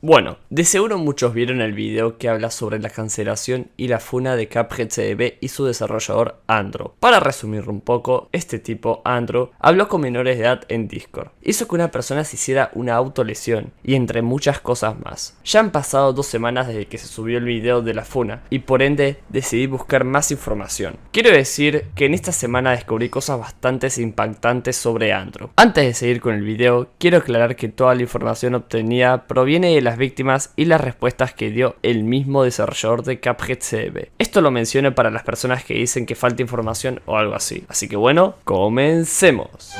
Bueno, de seguro muchos vieron el video que habla sobre la cancelación y la funa de Cuphead CDB y su desarrollador Andrew. Para resumir un poco, este tipo, Andrew, habló con menores de edad en Discord. Hizo que una persona se hiciera una autolesión y entre muchas cosas más. Ya han pasado 2 semanas desde que se subió el video de la funa y por ende decidí buscar más información. Quiero decir que en esta semana descubrí cosas bastante impactantes sobre Andrew. Antes de seguir con el video, quiero aclarar que toda la información obtenida proviene de las víctimas y las respuestas que dio el mismo desarrollador de Cuphead CDB. Esto lo menciono para las personas que dicen que falta información o algo así. Así que bueno, comencemos.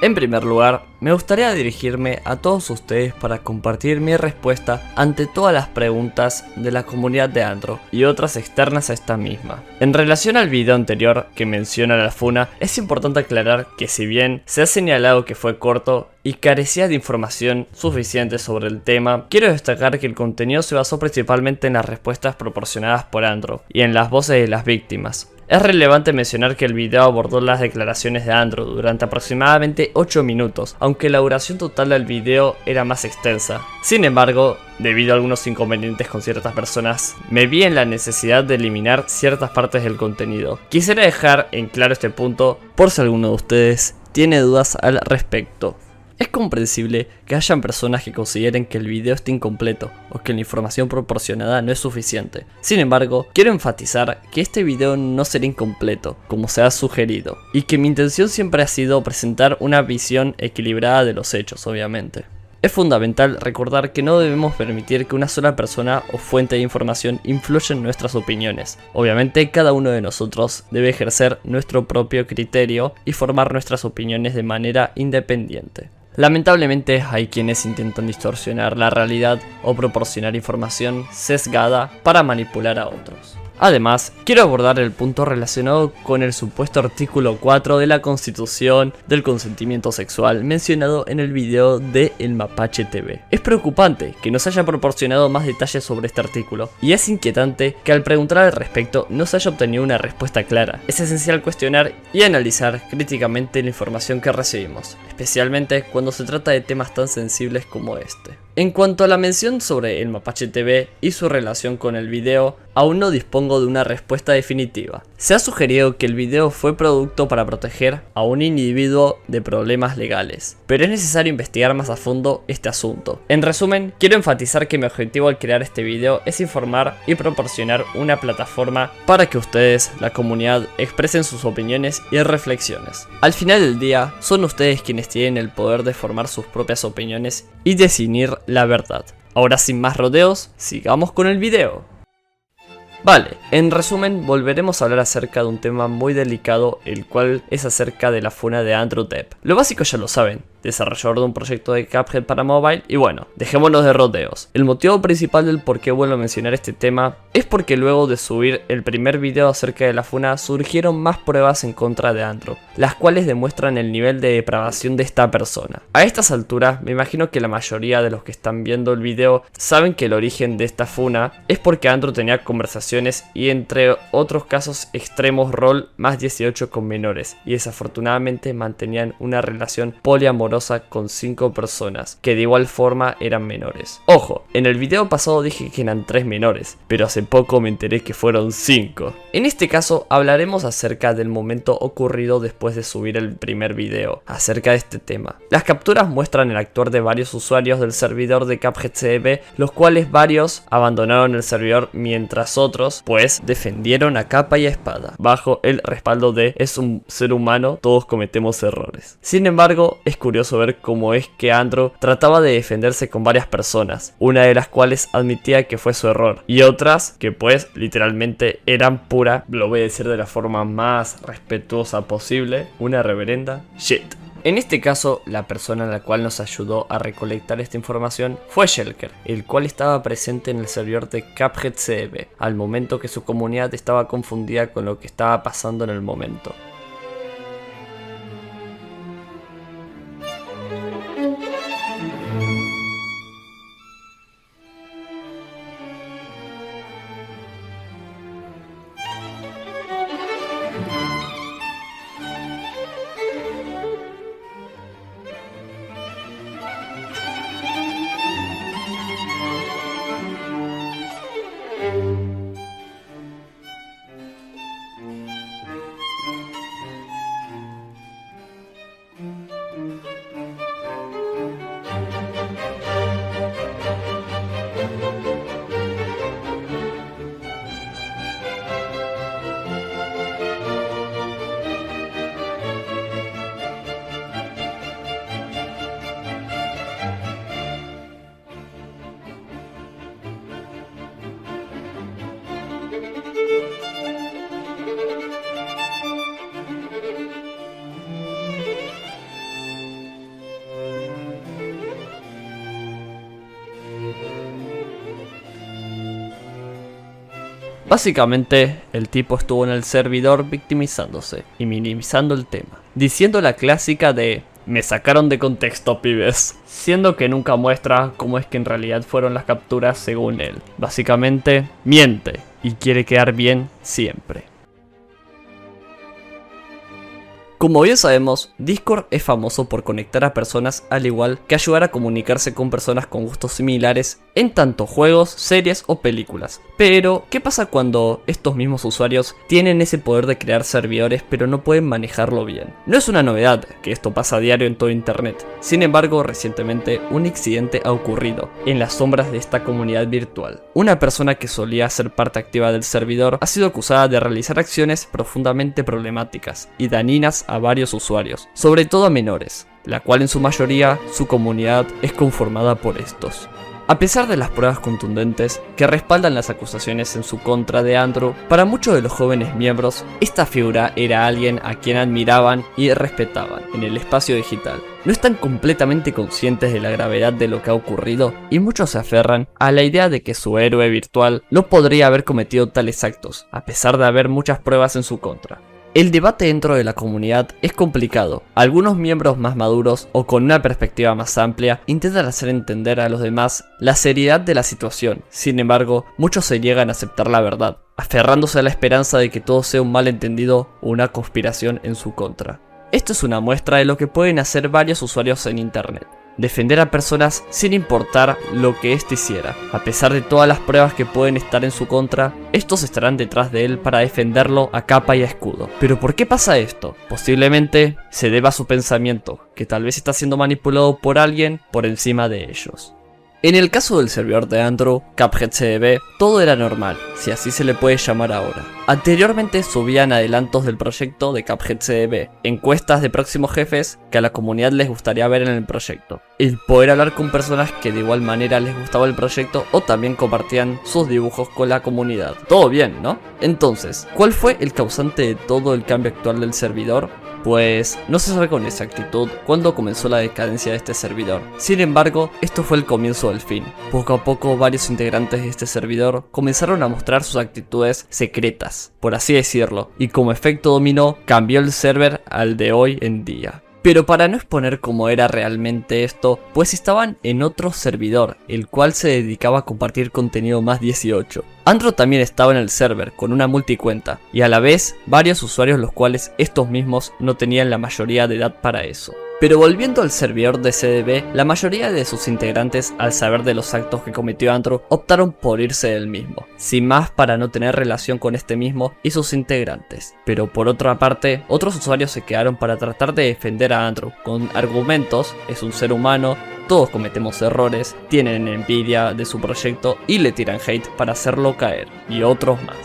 En primer lugar, me gustaría dirigirme a todos ustedes para compartir mi respuesta ante todas las preguntas de la comunidad de Andrew y otras externas a esta misma. En relación al video anterior que menciona la funa, es importante aclarar que si bien se ha señalado que fue corto y carecía de información suficiente sobre el tema, quiero destacar que el contenido se basó principalmente en las respuestas proporcionadas por Andrew y en las voces de las víctimas. Es relevante mencionar que el video abordó las declaraciones de Andrew durante aproximadamente 8 minutos, aunque la duración total del video era más extensa. Sin embargo, debido a algunos inconvenientes con ciertas personas, me vi en la necesidad de eliminar ciertas partes del contenido. Quisiera dejar en claro este punto por si alguno de ustedes tiene dudas al respecto. Es comprensible que hayan personas que consideren que el video está incompleto o que la información proporcionada no es suficiente. Sin embargo, quiero enfatizar que este video no será incompleto, como se ha sugerido, y que mi intención siempre ha sido presentar una visión equilibrada de los hechos, obviamente. Es fundamental recordar que no debemos permitir que una sola persona o fuente de información influya en nuestras opiniones. Obviamente, cada uno de nosotros debe ejercer nuestro propio criterio y formar nuestras opiniones de manera independiente. Lamentablemente hay quienes intentan distorsionar la realidad o proporcionar información sesgada para manipular a otros. Además, quiero abordar el punto relacionado con el supuesto artículo 4 de la Constitución del consentimiento sexual mencionado en el video de El Mapache TV. Es preocupante que nos haya proporcionado más detalles sobre este artículo, y es inquietante que al preguntar al respecto no se haya obtenido una respuesta clara. Es esencial cuestionar y analizar críticamente la información que recibimos, especialmente cuando se trata de temas tan sensibles como este. En cuanto a la mención sobre El Mapache TV y su relación con el video, aún no dispongo de una respuesta definitiva. Se ha sugerido que el video fue producto para proteger a un individuo de problemas legales, pero es necesario investigar más a fondo este asunto. En resumen, quiero enfatizar que mi objetivo al crear este video es informar y proporcionar una plataforma para que ustedes, la comunidad, expresen sus opiniones y reflexiones. Al final del día, son ustedes quienes tienen el poder de formar sus propias opiniones y definir la verdad. Ahora, sin más rodeos, sigamos con el video. Vale, en resumen volveremos a hablar acerca de un tema muy delicado, el cual es acerca de la funa de Andrew Depp. Lo básico ya lo saben, desarrollador de un proyecto de Cuphead para mobile, y bueno, dejémonos de rodeos. El motivo principal del por qué vuelvo a mencionar este tema es porque luego de subir el primer video acerca de la funa surgieron más pruebas en contra de Andrew, las cuales demuestran el nivel de depravación de esta persona. A estas alturas me imagino que la mayoría de los que están viendo el video saben que el origen de esta funa es porque Andrew tenía conversaciones y entre otros casos extremos rol más 18 con menores, y desafortunadamente mantenían una relación poliamorosa con 5 personas que de igual forma eran menores. Ojo, en el video pasado dije que eran 3 menores, pero hace poco me enteré que fueron 5. En este caso hablaremos acerca del momento ocurrido después de subir el primer video acerca de este tema. Las capturas muestran el actuar de varios usuarios del servidor de Cuphead CDB, los cuales varios abandonaron el servidor mientras otros pues defendieron a capa y a espada, bajo el respaldo de "es un ser humano, todos cometemos errores". Sin embargo, es curioso ver cómo es que Andrew trataba de defenderse con varias personas, una de las cuales admitía que fue su error, y otras que pues literalmente eran pura, lo voy a decir de la forma más respetuosa posible, una reverenda shit. En este caso, la persona a la cual nos ayudó a recolectar esta información fue Shulker, el cual estaba presente en el servidor de Cuphead CDB, al momento que su comunidad estaba confundida con lo que estaba pasando en el momento. Básicamente, el tipo estuvo en el servidor victimizándose y minimizando el tema, diciendo la clásica de "me sacaron de contexto, pibes", siendo que nunca muestra cómo es que en realidad fueron las capturas según él. Básicamente, miente y quiere quedar bien siempre. Como bien sabemos, Discord es famoso por conectar a personas al igual que ayudar a comunicarse con personas con gustos similares en tanto juegos, series o películas. Pero, ¿qué pasa cuando estos mismos usuarios tienen ese poder de crear servidores pero no pueden manejarlo bien? No es una novedad que esto pasa a diario en todo internet. Sin embargo, recientemente un accidente ha ocurrido en las sombras de esta comunidad virtual. Una persona que solía ser parte activa del servidor ha sido acusada de realizar acciones profundamente problemáticas y dañinas a varios usuarios, sobre todo a menores, la cual en su mayoría su comunidad es conformada por estos. A pesar de las pruebas contundentes que respaldan las acusaciones en su contra de Andrew, para muchos de los jóvenes miembros, esta figura era alguien a quien admiraban y respetaban en el espacio digital. No están completamente conscientes de la gravedad de lo que ha ocurrido y muchos se aferran a la idea de que su héroe virtual no podría haber cometido tales actos, a pesar de haber muchas pruebas en su contra. El debate dentro de la comunidad es complicado. Algunos miembros más maduros o con una perspectiva más amplia intentan hacer entender a los demás la seriedad de la situación. Sin embargo, muchos se niegan a aceptar la verdad, aferrándose a la esperanza de que todo sea un malentendido o una conspiración en su contra. Esto es una muestra de lo que pueden hacer varios usuarios en internet. Defender a personas sin importar lo que éste hiciera. A pesar de todas las pruebas que pueden estar en su contra, estos estarán detrás de él para defenderlo a capa y a escudo. ¿Pero por qué pasa esto? Posiblemente se deba a su pensamiento, que tal vez está siendo manipulado por alguien por encima de ellos. En el caso del servidor de Andrew, Cuphead CDB, todo era normal, si así se le puede llamar ahora. Anteriormente subían adelantos del proyecto de Cuphead CDB, encuestas de próximos jefes que a la comunidad les gustaría ver en el proyecto, el poder hablar con personas que de igual manera les gustaba el proyecto o también compartían sus dibujos con la comunidad. Todo bien, ¿no? Entonces, ¿cuál fue el causante de todo el cambio actual del servidor? Pues no se sabe con exactitud cuándo comenzó la decadencia de este servidor. Sin embargo, esto fue el comienzo del fin. Poco a poco varios integrantes de este servidor comenzaron a mostrar sus actitudes secretas, por así decirlo, y como efecto dominó cambió el server al de hoy en día. Pero para no exponer cómo era realmente esto, pues estaban en otro servidor, el cual se dedicaba a compartir contenido más 18. Andrew también estaba en el server con una multicuenta, y a la vez varios usuarios los cuales estos mismos no tenían la mayoría de edad para eso. Pero volviendo al servidor de CDB, la mayoría de sus integrantes, al saber de los actos que cometió Andrew, optaron por irse del mismo, sin más para no tener relación con este mismo y sus integrantes. Pero por otra parte, otros usuarios se quedaron para tratar de defender a Andrew, con argumentos: es un ser humano, todos cometemos errores, tienen envidia de su proyecto y le tiran hate para hacerlo caer, y otros más.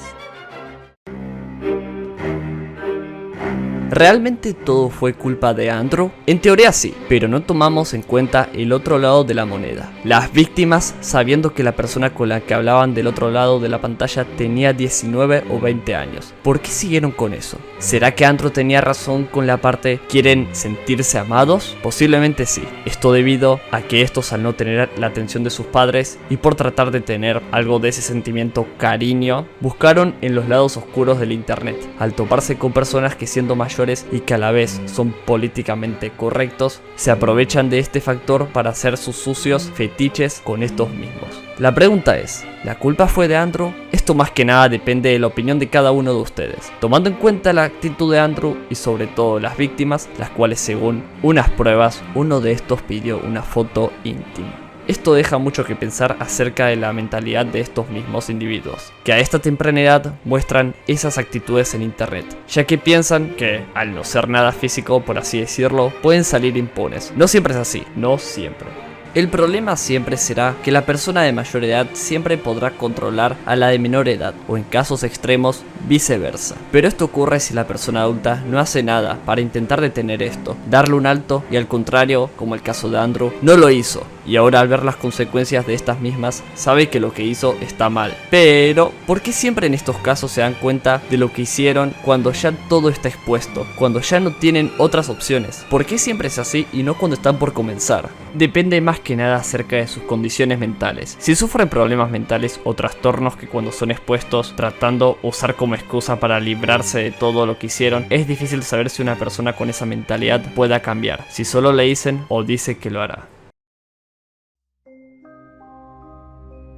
¿Realmente todo fue culpa de Andrew? En teoría sí, pero no tomamos en cuenta el otro lado de la moneda. Las víctimas, sabiendo que la persona con la que hablaban del otro lado de la pantalla tenía 19 o 20 años. ¿Por qué siguieron con eso? ¿Será que Andrew tenía razón con la parte ¿quieren sentirse amados? Posiblemente sí. Esto debido a que estos, al no tener la atención de sus padres y por tratar de tener algo de ese sentimiento cariño, buscaron en los lados oscuros del internet, al toparse con personas que siendo mayores y que a la vez son políticamente correctos, se aprovechan de este factor para hacer sus sucios fetiches con estos mismos. La pregunta es, ¿la culpa fue de Andrew? Esto más que nada depende de la opinión de cada uno de ustedes, tomando en cuenta la actitud de Andrew y sobre todo las víctimas, las cuales según unas pruebas, uno de estos pidió una foto íntima. Esto deja mucho que pensar acerca de la mentalidad de estos mismos individuos, que a esta temprana edad muestran esas actitudes en internet, ya que piensan que, al no ser nada físico por así decirlo, pueden salir impunes. No siempre es así, no siempre. El problema siempre será que la persona de mayor edad siempre podrá controlar a la de menor edad, o en casos extremos, viceversa. Pero esto ocurre si la persona adulta no hace nada para intentar detener esto, darle un alto y al contrario, como el caso de Andrew, no lo hizo. y ahora al ver las consecuencias de estas mismas sabe que lo que hizo está mal. Pero, ¿por qué siempre en estos casos se dan cuenta de lo que hicieron cuando ya todo está expuesto? Cuando ya no tienen otras opciones. ¿Por qué siempre es así y no cuando están por comenzar? Depende más que nada acerca de sus condiciones mentales. Si sufren problemas mentales o trastornos que cuando son expuestos tratando usar como excusa para librarse de todo lo que hicieron, es difícil saber si una persona con esa mentalidad pueda cambiar, si solo le dicen o dice que lo hará.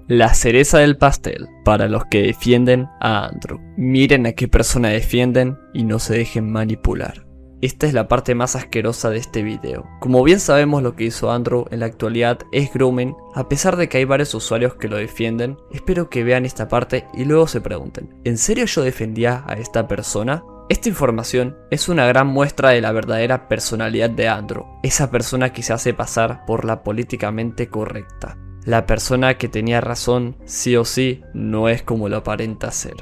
La cereza del pastel para los que defienden a Andrew. Miren a qué persona defienden y no se dejen manipular. Esta es la parte más asquerosa de este video. Como bien sabemos, lo que hizo Andrew en la actualidad es grooming. A pesar de que hay varios usuarios que lo defienden, espero que vean esta parte y luego se pregunten, ¿en serio yo defendía a esta persona? Esta información es una gran muestra de la verdadera personalidad de Andrew, esa persona que se hace pasar por la políticamente correcta. La persona que tenía razón sí o sí no es como lo aparenta ser.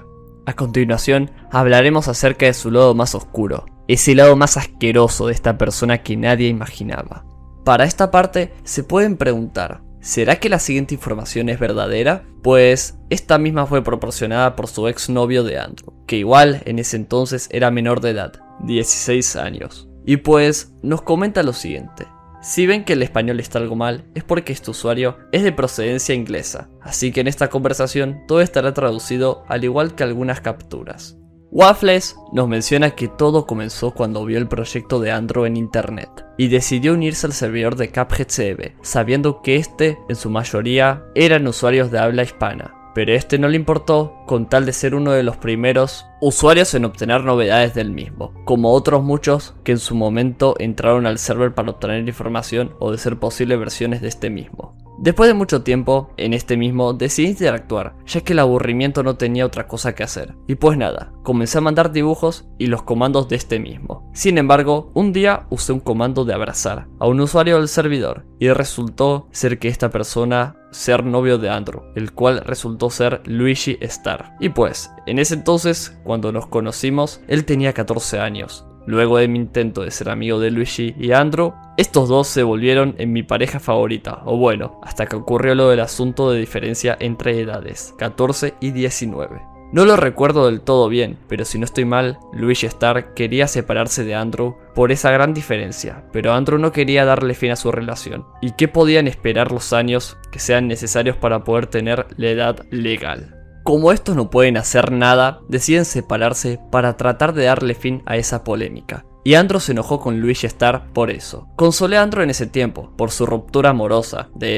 A continuación hablaremos acerca de su lado más oscuro, ese lado más asqueroso de esta persona que nadie imaginaba. Para esta parte se pueden preguntar, ¿será que la siguiente información es verdadera? Pues esta misma fue proporcionada por su exnovio de Andrew, que igual en ese entonces era menor de edad, 16 años. Y pues nos comenta lo siguiente. Si ven que el español está algo mal, es porque este usuario es de procedencia inglesa, así que en esta conversación todo estará traducido al igual que algunas capturas. Waffles nos menciona que todo comenzó cuando vio el proyecto de Andrew en internet y decidió unirse al servidor de Cuphead CB, sabiendo que en su mayoría eran usuarios de habla hispana. Pero no le importó con tal de ser uno de los primeros usuarios en obtener novedades del mismo, como otros muchos que en su momento entraron al server para obtener información o de ser posible versiones de este mismo. Después de mucho tiempo, en este mismo decidí interactuar, ya que el aburrimiento no tenía otra cosa que hacer. Y pues nada, comencé a mandar dibujos y los comandos de este mismo. Sin embargo, un día usé un comando de abrazar a un usuario del servidor y resultó ser que esta persona ser novio de Andrew, el cual resultó ser Luigi Star. Y pues, en ese entonces, cuando nos conocimos, él tenía 14 años. Luego de mi intento de ser amigo de Luigi y Andrew, estos dos se volvieron en mi pareja favorita, o bueno, hasta que ocurrió lo del asunto de diferencia entre edades, 14 y 19. No lo recuerdo del todo bien, pero si no estoy mal, Luigi Star quería separarse de Andrew por esa gran diferencia, pero Andrew no quería darle fin a su relación. ¿Y qué podían esperar los años que sean necesarios para poder tener la edad legal? Como estos no pueden hacer nada, deciden separarse para tratar de darle fin a esa polémica. Y Andrew se enojó con Luigi Star por eso. Consolé a Andrew en ese tiempo, por su ruptura amorosa de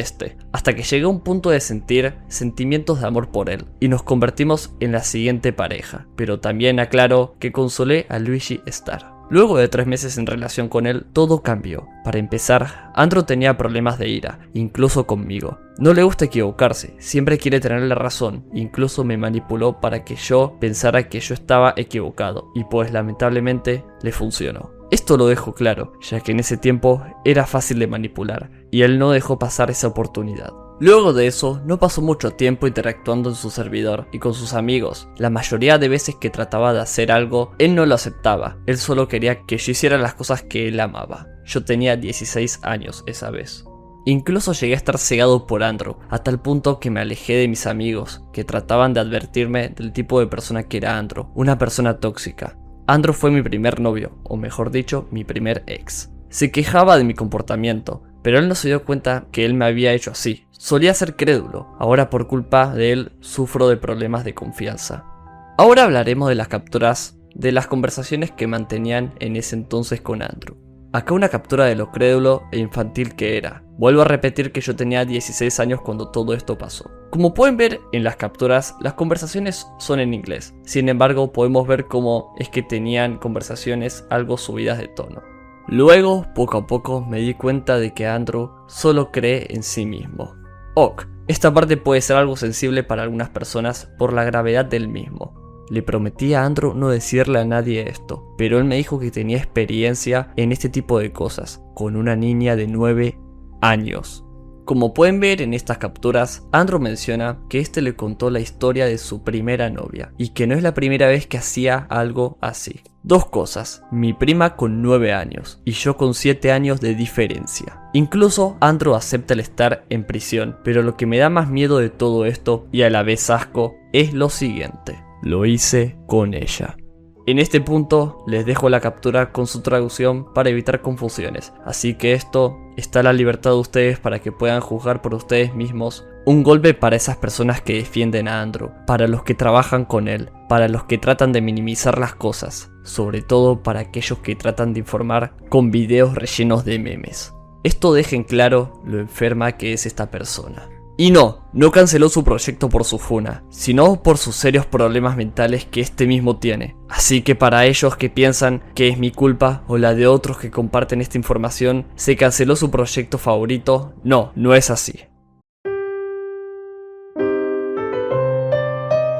hasta que llegué a un punto de sentir sentimientos de amor por él, y nos convertimos en la siguiente pareja. Pero también aclaro que consolé a Luigi Star. Luego de 3 meses en relación con él, todo cambió. Para empezar, Andrew tenía problemas de ira, incluso conmigo. No le gusta equivocarse, siempre quiere tener la razón, incluso me manipuló para que yo pensara que yo estaba equivocado, y pues lamentablemente le funcionó. Esto lo dejo claro, ya que en ese tiempo era fácil de manipular, y él no dejó pasar esa oportunidad. Luego de eso, no pasó mucho tiempo interactuando en su servidor y con sus amigos. La mayoría de veces que trataba de hacer algo, él no lo aceptaba. Él solo quería que yo hiciera las cosas que él amaba. Yo tenía 16 años esa vez. Incluso llegué a estar cegado por Andrew, a tal punto que me alejé de mis amigos, que trataban de advertirme del tipo de persona que era Andrew, una persona tóxica. Andrew fue mi primer novio, o mejor dicho, mi primer ex. Se quejaba de mi comportamiento, pero él no se dio cuenta que él me había hecho así. Solía ser crédulo, ahora por culpa de él sufro de problemas de confianza. Ahora hablaremos de las capturas de las conversaciones que mantenían en ese entonces con Andrew. Acá una captura de lo crédulo e infantil que era. Vuelvo a repetir que yo tenía 16 años cuando todo esto pasó. Como pueden ver en las capturas, las conversaciones son en inglés. Sin embargo, podemos ver cómo es que tenían conversaciones algo subidas de tono. Luego, poco a poco, me di cuenta de que Andrew solo cree en sí mismo. Ok, esta parte puede ser algo sensible para algunas personas por la gravedad del mismo. Le prometí a Andrew no decirle a nadie esto, pero él me dijo que tenía experiencia en este tipo de cosas, con una niña de 9 años. Como pueden ver en estas capturas, Andrew menciona que este le contó la historia de su primera novia y que no es la primera vez que hacía algo así. Dos cosas, mi prima con 9 años y yo con 7 años de diferencia. Incluso Andrew acepta el estar en prisión, pero lo que me da más miedo de todo esto y a la vez asco es lo siguiente: lo hice con ella. En este punto les dejo la captura con su traducción para evitar confusiones, así que esto está a la libertad de ustedes para que puedan juzgar por ustedes mismos. Un golpe para esas personas que defienden a Andrew, para los que trabajan con él, para los que tratan de minimizar las cosas, sobre todo para aquellos que tratan de informar con videos rellenos de memes. Esto deja en claro lo enferma que es esta persona. Y no canceló su proyecto por su funa, sino por sus serios problemas mentales que este mismo tiene. Así que para ellos que piensan que es mi culpa o la de otros que comparten esta información, se canceló su proyecto favorito, no es así.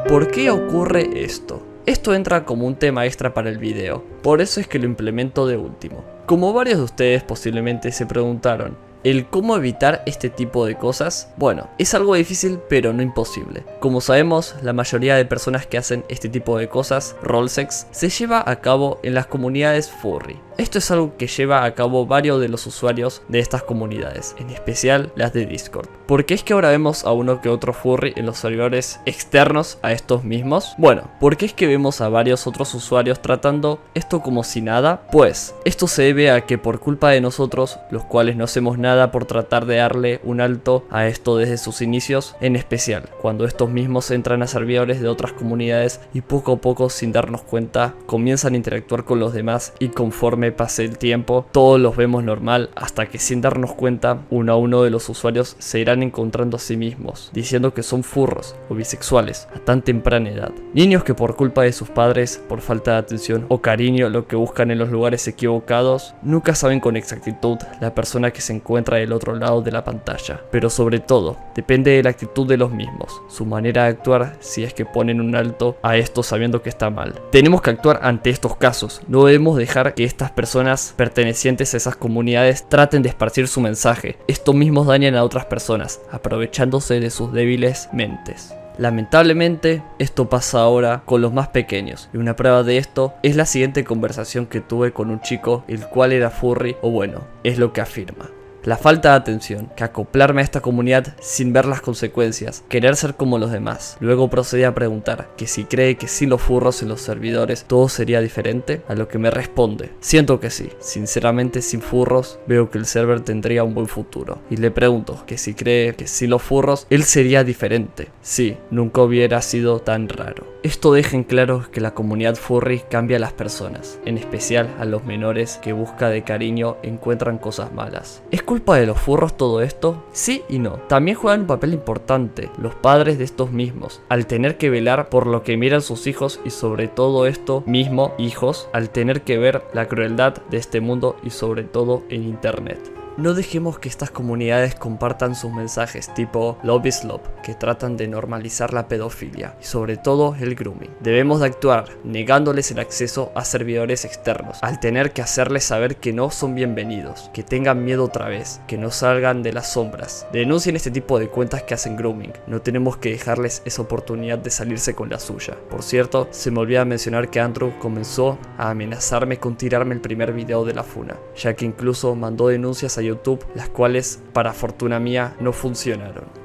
¿Por qué ocurre esto? Esto entra como un tema extra para el video, por eso es que lo implemento de último. Como varios de ustedes posiblemente se preguntaron, ¿el cómo evitar este tipo de cosas? Bueno, es algo difícil pero no imposible. Como sabemos, la mayoría de personas que hacen este tipo de cosas, rolesex, se lleva a cabo en las comunidades furry. Esto es algo que lleva a cabo varios de los usuarios de estas comunidades, en especial las de Discord. ¿Por qué es que ahora vemos a uno que otro furry en los servidores externos a estos mismos? Bueno, ¿por qué es que vemos a varios otros usuarios tratando esto como si nada? Pues, esto se debe a que por culpa de nosotros, los cuales no hacemos nada por tratar de darle un alto a esto desde sus inicios, en especial cuando estos mismos entran a servidores de otras comunidades y poco a poco, sin darnos cuenta, comienzan a interactuar con los demás y conforme pase el tiempo, todos los vemos normal hasta que sin darnos cuenta, uno a uno de los usuarios se irán encontrando a sí mismos, diciendo que son furros o bisexuales a tan temprana edad. Niños que por culpa de sus padres, por falta de atención o cariño, lo que buscan en los lugares equivocados, nunca saben con exactitud la persona que se encuentra del otro lado de la pantalla. Pero sobre todo, depende de la actitud de los mismos, su manera de actuar si es que ponen un alto a esto sabiendo que está mal. Tenemos que actuar ante estos casos, no debemos dejar que estas personas pertenecientes a esas comunidades traten de esparcir su mensaje. Estos mismos dañan a otras personas, aprovechándose de sus débiles mentes. Lamentablemente, esto pasa ahora con los más pequeños, y una prueba de esto es la siguiente conversación que tuve con un chico el cual era furry, o bueno, es lo que afirma. La falta de atención, que acoplarme a esta comunidad sin ver las consecuencias, querer ser como los demás. Luego procedí a preguntar que si cree que sin los furros en los servidores todo sería diferente, a lo que me responde: siento que sí, sinceramente sin furros veo que el server tendría un buen futuro. Y le pregunto que si cree que sin los furros él sería diferente. Sí, nunca hubiera sido tan raro. Esto deja en claro que la comunidad furry cambia a las personas, en especial a los menores que busca de cariño encuentran cosas malas. ¿Es culpa de los furros todo esto? Sí y no. También juegan un papel importante los padres de estos mismos, al tener que velar por lo que miran sus hijos y sobre todo esto mismo, hijos, al tener que ver la crueldad de este mundo y sobre todo en internet. No dejemos que estas comunidades compartan sus mensajes tipo Love is Love, que tratan de normalizar la pedofilia y sobre todo el grooming. Debemos de actuar negándoles el acceso a servidores externos, al tener que hacerles saber que no son bienvenidos, que tengan miedo otra vez, que no salgan de las sombras. Denuncien este tipo de cuentas que hacen grooming, no tenemos que dejarles esa oportunidad de salirse con la suya. Por cierto, se me olvida mencionar que Andrew comenzó a amenazarme con tirarme el primer video de la funa, ya que incluso mandó denuncias a YouTube, las cuales, para fortuna mía, no funcionaron.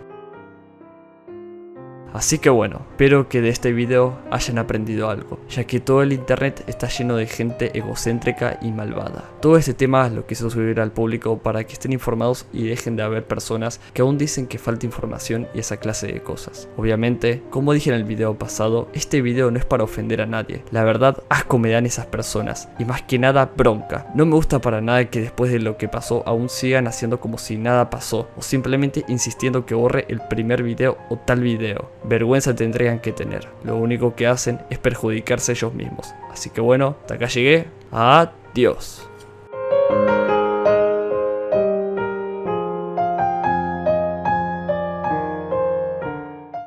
Así que bueno, espero que de este video hayan aprendido algo, ya que todo el internet está lleno de gente egocéntrica y malvada. Todo este tema lo quise subir al público para que estén informados y dejen de haber personas que aún dicen que falta información y esa clase de cosas. Obviamente, como dije en el video pasado, este video no es para ofender a nadie. La verdad, asco me dan esas personas, y más que nada bronca. No me gusta para nada que después de lo que pasó aún sigan haciendo como si nada pasó, o simplemente insistiendo que borre el primer video o tal video. Vergüenza tendrían que tener, lo único que hacen es perjudicarse ellos mismos. Así que bueno, hasta acá llegué, adiós.